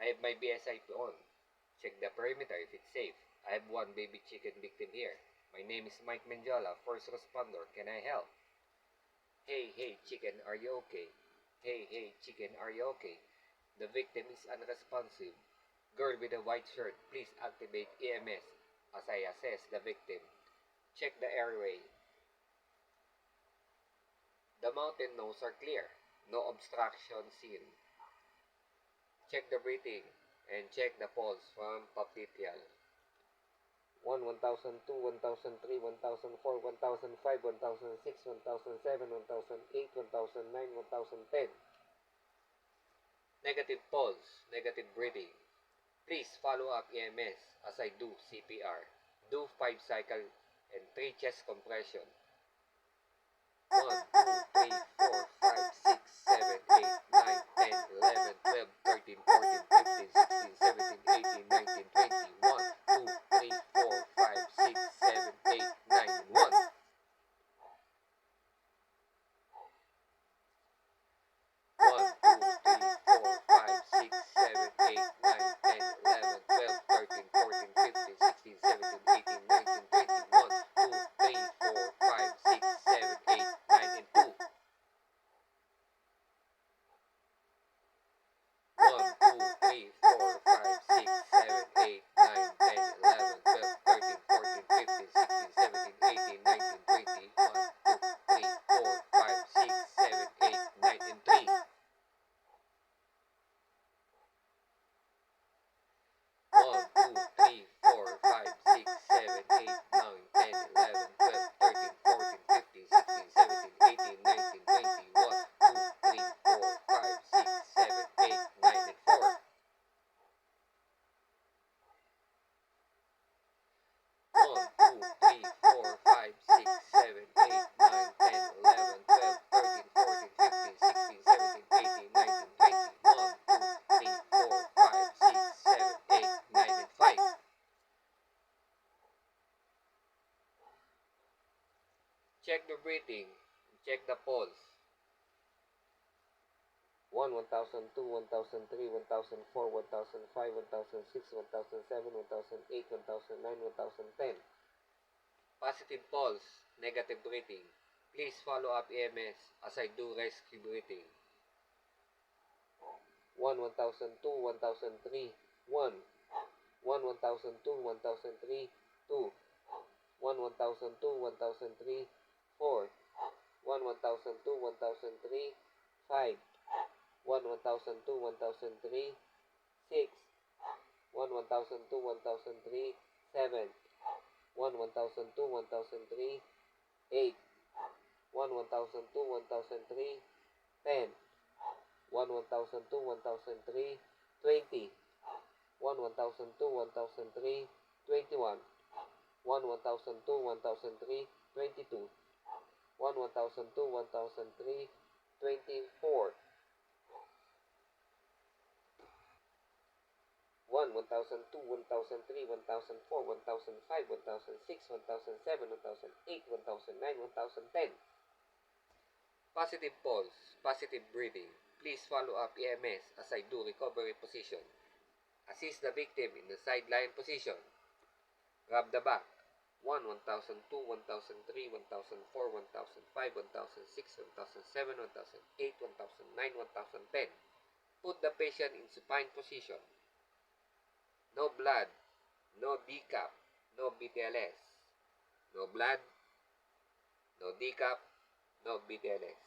I have my BSIP on. Check the perimeter if it's safe. I have one baby chicken victim here. My name is Mike Menjola, first responder. Can I help? Hey, chicken, are you okay? Hey, chicken, are you okay? The victim is unresponsive. Girl with a white shirt, please activate EMS as I assess the victim. Check the airway. The mouth and nose are clear. No obstruction seen. Check the breathing and check the pulse from popliteal. 1, 1002, 1003, 1004, 1005, 1006, 1007, 1008, 1009, 1010. Negative pulse, negative breathing. Please follow up EMS as I do CPR. Do 5 cycle and 3 chest compression. 1, 2, 3, 4, 5, 6, 7, 8, 9, 10, 11, 12, 13, 14, 15, 16, 17, 18, 19, 20. 1, 2, 3, 4, 5, 6, 7, 8, 9, 1. 1, 2, 3, 4, 5, 6, 7, 8, 9, 10, 11, 12, 13, 14, 15, 16, 17, 18, 19, 20. 1, 2, 3, 4, 5, 6, 7, 8, 9, and 2. 1, 2, 3, 4, 5, 6, 7, 8, 9, 10, 11, 12, 13, 14, 15, 16, 17, 18, 19, 20. 1, 2, 3, 4, 5, 6, 7, 8, 9, and 3. 1, 2, 3, 4, 5, 6, 7, 8, 9, 10, 11, 12, 13, 14, 15, 16, 17, 18, 19, 20. 1, 2, 3, 4, 5, 6, 7, 8, 9, and 4. 1, 2, 3, 4, 5, 6, 7, 8, 9, 10, 11, 12, 13, 14, 15, 16, 17, 18, 19, 20. 1, 2, 3, 4, 5, 6, 7, 8, 9, and 5. Check the breathing. Check the pulse. 1, 1002, 1003, 1004, 1005, 1006, 1007, 1008, 1009, 1010. Positive pulse, negative breathing. Please follow up EMS as I do rescue breathing. 1, 1002, 1003, 1. 1, 1002, 1003, 2. 1, 1002, 1003, 4. 1, 1002, 1003, 5. 1, 1002, 1003, 6. 1, 1002, 1003, 7. 1, 1002, 1003, 8. 1, 1002, 1003, 10. 1, 1002, 1003, 20. 1, 1002, 1003, 21. 1, 1002, 1003, 22. 1, 1002, 1003, 24. 1, 1002, 1003, 1004, 1005, 1006, 1007, 1008, 1009, 1010. Positive pulse, positive breathing. Please follow up EMS as I do recovery position. Assist the victim in the sideline position. Grab the back. 1, 1002, 1003, 1004, 1005, 1006, 1007, 1008, 1009, 1010. Put the patient in supine position. No blood, no decap, no BTLS. No blood, no decap, no BTLS.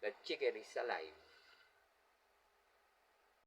The chicken is alive.